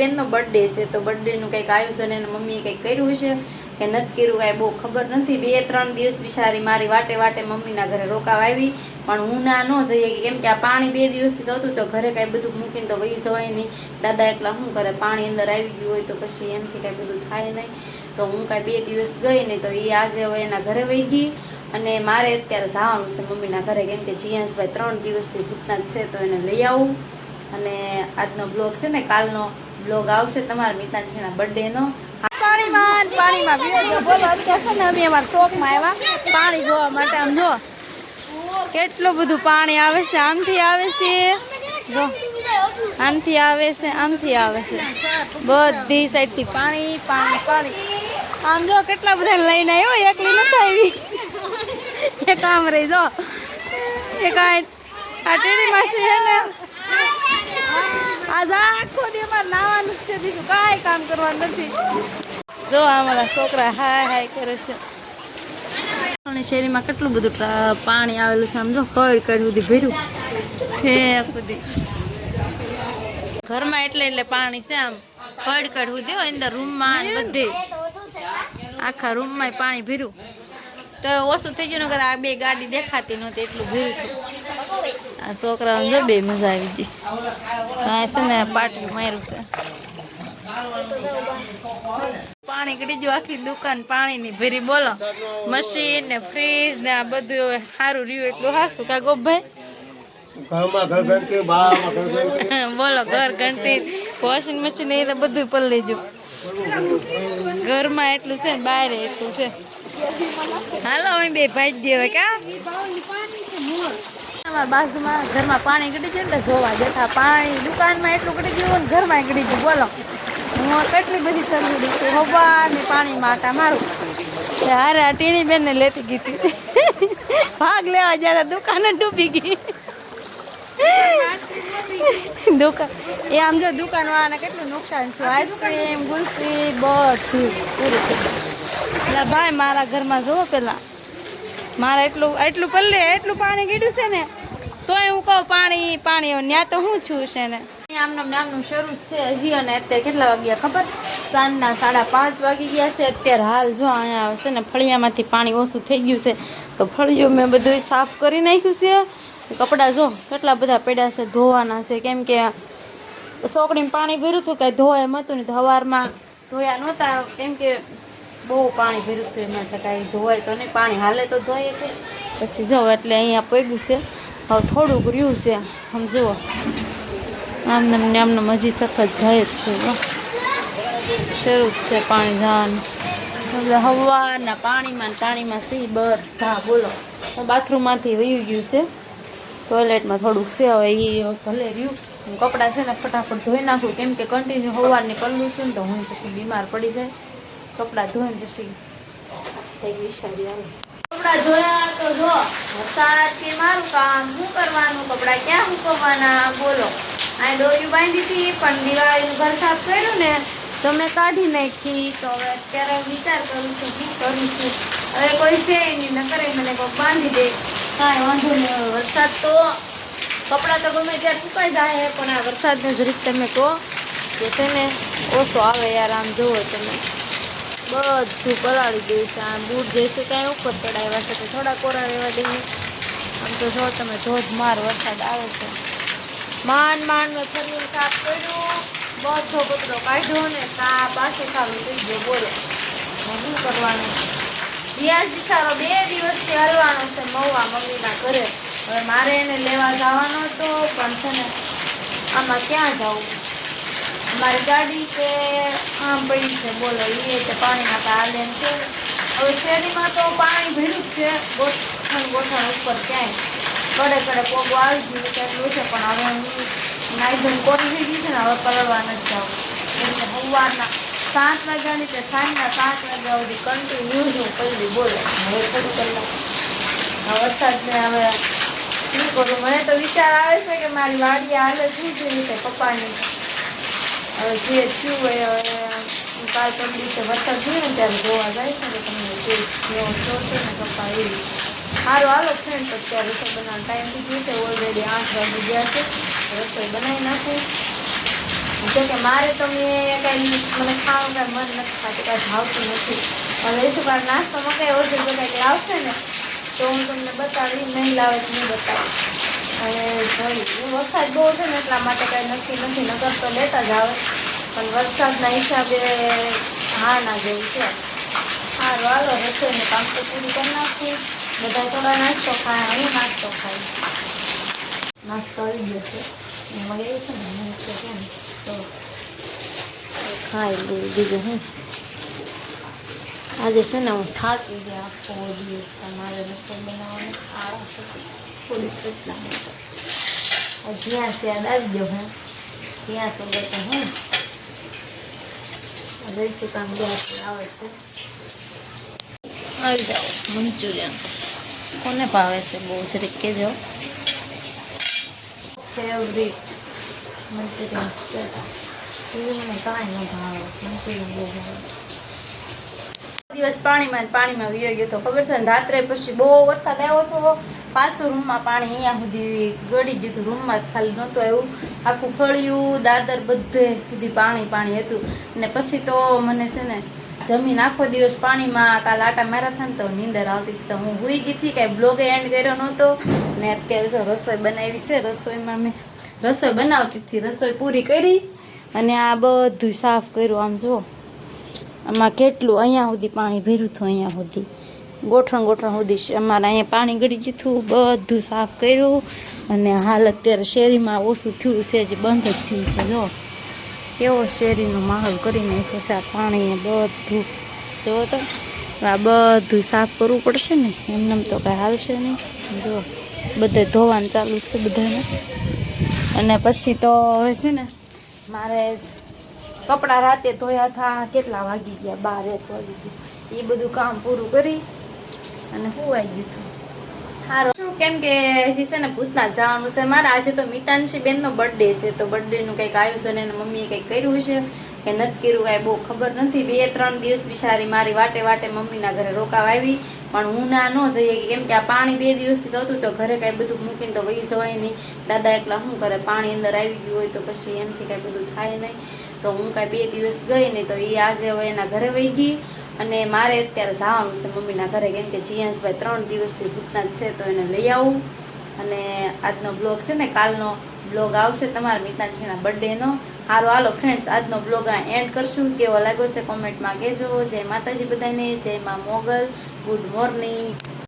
બેનનો બર્થડે છે, તો બર્થડેનું કંઈક આયોજન એના મમ્મીએ કંઈક કર્યું છે કે નથી કર્યું કાંઈ બહુ ખબર નથી. 2-3 દિવસ બિચારી મારી વાટે વાટે મમ્મીના ઘરે રોકાવા આવી, પણ હું ના ન જઈએ કેમ કે આ પાણી 2 દિવસથી તો હતું, તો ઘરે કાંઈ બધું મૂકીને તો વહી જવાય નહીં. દાદા એકલા શું કરે, પાણી અંદર આવી ગયું હોય તો પછી એમથી કાંઈ બધું થાય નહીં. તો હું કાંઈ 2 દિવસ ગઈ નહીં, તો એ આજે હવે એના ઘરે વહી ગઈ. અને મારે અત્યારે જવાનું છે મમ્મીના ઘરે, કેમ કે જીયાંશભાઈ 3 દિવસથી ભૂતનાથ છે, તો એને લઈ આવું. અને આજનો બ્લોગ છે ને, કાલનો બ્લોગ આવશે તમારા મિતાંશીના બર્થડેનો. પાણીમાં બોલો, અત્યારે છે ને અમે અમારા શોખમાં આવ્યા પાણી જોવા માટે. આમ જો કેટલું બધું પાણી આવે છે, આમથી આવે છે, જો આમથી આવે છે, આમથી આવે છે, બધી સાઈડથી પાણી પાણી પાણી. આમ જો કેટલા બધા લઈને આવ્યો, એકલી નથી આવી. એક આમ રહી જો, એક આ ટેડી માસી છે ને, આજ આખો દી અમારે નાવાનું છે, બીજું કાંઈ કામ કરવાનું નથી. જો અમારા છોકરા હાય હાય કરે છે. શેરીમાં કેટલું બધું પાણી આવેલું છે, આમ જો કડ સુધી ભર્યું છે બધી ઘરમાં, એટલે પાણી છે આમ કડ સુધી અંદર રૂમમાં બધે આખા રૂમમાં પાણી ભર્યું. તો ઓછું થઈ ગયું ને, આ 2 ગાડી દેખાતી નહોતી એટલું ભર્યું હતું. આ છોકરાઓને જો 2 મજા આવી ગઈ. કાંઈ છે ને પાટું માર્યું છે, પાણી ગળી ગયું, આખી દુકાન પાણીની ભરી. બોલો, મશીન ને ફ્રીજ ને આ બધું હવે સારું રહ્યું એટલું હાસું કા ગોભાઈ. બોલો, ઘર ઘંટી વોશિંગ મશીન એ તો બધું પલળી ગયું. ઘરમાં એટલું છે ને બહાર એટલું છે. હાલો અમે 2 ભાઈ જ હવે કા બાજુમાં ઘરમાં પાણી ગળી ગયું ને જોવા જતા. પાણી દુકાનમાં એટલું ગળી ગયું ને ઘરમાં ગળી ગયું. બોલો, હું કેટલી બધી સગડી છું હવા ને પાણી માટા મારું. હારે આ ટીણી બેન ને લેતી ગઈ હતી, ભાગ લેવા જતા દુકાન ડૂબી ગઈ. દુકાન એ આમ જો દુકાન વાળાને કેટલું નુકસાન છે. આઈસ્ક્રીમ ગુલ્ફી બધું પૂરું થયું. એટલે ભાઈ મારા ઘરમાં જુઓ પેલા મારા એટલું પલ્લે એટલું પાણી ગીડ્યું છે ને, તોય હું કહું પાણી પાણી ત્યાં તો હું છું છે ને. આમનું શરૂ છે હજી. અને અત્યારે કેટલા વાગ્યા ખબર, સાંજના 5:30 વાગી ગયા છે અત્યારે. હાલ જો અહીંયા છે ને ફળિયામાંથી પાણી ઓછું થઈ ગયું છે, તો ફળિયું મેં બધું સાફ કરી નાખ્યું છે. કપડાં જો કેટલા બધા પડ્યા છે, ધોવાના છે. કેમ કે સોકડીમાં પાણી ભર્યું હતું, કાંઈ ધોવા એમ હતું નહીં, તો સવારમાં ધોયા નહોતા. કેમ કે બહુ પાણી ભર્યું હતું, એમાં તો કાંઈ ધોવાય તો નહીં, પાણી હાલે તો ધોઈએ કે પછી જો. એટલે અહીંયા પડ્યું છે, હવે થોડુંક રહ્યું છે. આમ જુઓ આમને હજી સખત જાય જ છે, શરૂ જ છે પાણી જવાનું. એટલે હવાના પાણીમાં સી બધા. બોલો, બાથરૂમમાંથી વયું ગયું છે, ટોયલેટમાં થોડુંક છે, હવે એ ભલે રહ્યું. હું કપડાં છે ને ફટાફટ ધોઈ નાખું, કેમ કે કન્ટિન્યુ સવારની પલ્લું છું ને, તો હું પછી બીમાર પડી જાય. કપડાં ધોઈને પછી એક વિચારી આવે. કપડાં ધોયા તો જો વરસાદ કે મારું કામ શું કરવાનું, કપડાં ક્યાં મૂકવાના. બોલો, આ દોરી બાંધી હતી, પણ દિવાળીનું ઘર સાફ કર્યું ને તો મેં કાઢી નાખી. તો હવે અત્યારે વિચાર કરું છું શું કરું છું. હવે કોઈ છે નહીં, ન કરે મને કોઈ બાંધી દે, કાંઈ વાંધો નહીં. હવે વરસાદ તો કપડાં તો ગમે ત્યારે સુકાઈ જાય, પણ આ વરસાદને જરીક તમે કહો કે છે ને ઓછો આવે યાર. આમ જુઓ તમે બધું પલાળી દે છે. આ બૂટ જઈશું કાંઈ ઉપર ચડાવ્યા છે, તો થોડા કોરા રહેવા દઈએ. આમ તો જો તમે ધોધમાર વરસાદ આવે છે. માંડ મેં ફરી સાફ કર્યું, બધો કચરો કાઢ્યો ને પાછું સારું થઈ ગયો. બોલો, શું કરવાનું. વ્યાજ બિચારો 2 દિવસથી હલવાનો છે મહુવા મમ્મીના ઘરે. હવે મારે એને લેવા જવાનો હતો, પણ છે ને આમાં ક્યાં જવું. અમારી ગાડી કે આમ પડી છે. બોલો, એ છે પાણીમાં હાલે છે. હવે શેરીમાં તો પાણી ભર્યું જ છે, ગોઠણ ઉપર ક્યાંય કડે પોગો આવી ગયું એટલું છે. પણ હવે હું નાઈધન કોરી થઈ ગઈ છે ને, હવે પલળવા નથી જવું. કેમ કે સવારના 7 વાગ્યાની તે સાંજના 7 વાગ્યા સુધી કન્ટિન્યુ હું પલળી. બોલો, હવે થોડું કલાક વરસાદને હવે શું કરું. મને તો વિચાર આવે છે કે મારી વાડી હાલે શું છે રીતે પપ્પાની. હવે જે થયું હોય, હવે કાલ પરમ દિવસે વરસાદ થયો ને ત્યારે જોવા જાય છે કે તમને જે શો છે ને પપ્પા એવી. સારું હાલો ફ્રેન્ડ, અત્યારે રસોઈ બનાવવાનો ટાઈમ થઈ ગયો છે. ઓલરેડી 8 વાગી ગયા છે. રસોઈ બનાવી નાખું. જો કે મારે તો મને ખાવાનું કાંઈ મન નથી થતું, કાંઈ ભાવતું નથી. હવે શું કારણ નાસ્તામાં કાંઈ ઓર્ડર બધા આવશે ને તો હું તમને બતાવી, નહીં લાવે તો નહીં બતાવીશ. હવે જોઈ વરસાદ બહુ છે ને એટલા માટે કાંઈ નક્કી નથી, નગર તો લેતા જ આવે પણ વરસાદના હિસાબે હા ના જેવું છે. સારું હાલો રસોઈનું કામ તો પૂરું કરી નાખું. બધા થોડા નાસ્તો ખાય, હું નાસ્તો ખાઈશ. નાસ્તો આવી ગયો છે એમાં એવું છે ને હું તો ખાઈ લઉં. બીજું હું આજે છે ને હું થાકી ગયા આખો દિવસ, મારે રસોઈ બનાવવાનું આળસ થોડીક એટલા માટે જ્યાં સ્યાદ આવી ગયો હે જ્યાં સુધી તો હું રહીશું કામ ગેસ આવે છે. આવી જાઓ મંચુરિયન કોને ભાવે છે બહુ જરીક કહેજો. ફેવરિટ મંચુરિયન છે, બીજું મને કાંઈ ન ભાવે, મંચુરિયન બહુ ભાવે. દિવસ પાણીમાં વીયો ગયો તો ખબર છે ને. રાત્રે પછી બહુ વરસાદ આવ્યો હતો, પાછું રૂમમાં પાણી અહીંયા સુધી ગળી ગયું હતું. રૂમમાં જ ખાલી નહોતું આવ્યું, આખું ફળિયું દાદર બધે સુધી પાણી હતું. ને પછી તો મને છે ને જમીન આખો દિવસ પાણીમાં કાલ આટા માર્યા હતા ને તો નીંદર આવતી હતી, તો હું સૂઈ ગઈ હતી, કાંઈ બ્લોગે એન્ડ કર્યો નહોતો. ને અત્યારે જો રસોઈ બનાવી છે, રસોઈમાં મેં રસોઈ બનાવતી હતી, રસોઈ પૂરી કરી અને આ બધું સાફ કર્યું. આમ જુઓ આમાં કેટલું અહીંયા સુધી પાણી ભર્યું હતું, અહીંયા સુધી ગોઠણ સુધી અમારે અહીંયા પાણી ગળી ગયું હતું. બધું સાફ કર્યું અને હાલ અત્યારે શેરીમાં ઓછું થયું છે, જે બંધ જ થયું છે. જો કેવો શેરીનો માહોલ કરી નાખ્યો છે આ પાણીએ બધું. જો તો આ બધું સાફ કરવું પડશે ને, એમને તો કાંઈ હાલશે નહીં. જો બધે ધોવાનું ચાલુ છે બધાને. અને પછી તો હવે છે ને મારે કપડાં રાતે ધોયા હતા, કેટલા વાગી ગયા 12-1 વાગી ગયું. એ બધું કામ પૂરું કરી અને સુવાઈ ગયું હતું. સારું શું કેમ કે હજી છે ને ભૂતનાથ જવાનું છે મારે. આજે તો મિતાંશી બેનનો બર્થડે છે, તો બર્થડેનું કંઈક આયોજન એને મમ્મીએ કંઈક કર્યું છે કે નથી કર્યું કાંઈ બહુ ખબર નથી. 2-3 દિવસ બિચારી મારી વાટે મમ્મીના ઘરે રોકાવા આવી, પણ હું ના ન જઈએ કેમ કે આ પાણી 2 દિવસથી થતું તો ઘરે કાંઈ બધું મૂકીને તો વહી જવાય નહીં. દાદા એકલા શું કરે, પાણી અંદર આવી ગયું હોય તો પછી એમથી કાંઈ બધું થાય નહીં. તો હું કાંઈ 2 દિવસ ગઈ નહીં, તો એ આજે હવે એના ઘરે વહી ગઈ. અને મારે અત્યારે જવાનું છે મમ્મીના ઘરે કેમ કે જીયાંશભાઈ 3 દિવસથી ભૂતનાથ છે તો એને લઈ આવું. અને આજનો બ્લોગ છે ને કાલનો બ્લોગ આવશે તમારા મિતાંશીના બર્થડેનો. સારું હાલો ફ્રેન્ડ્સ, આજનો બ્લોગ આ એન્ડ કરશું. કેવો લાગ્યો છે કોમેન્ટમાં કહેજો. જય માતાજી બધાને, જય મા મોગલ, ગુડ મોર્નિંગ.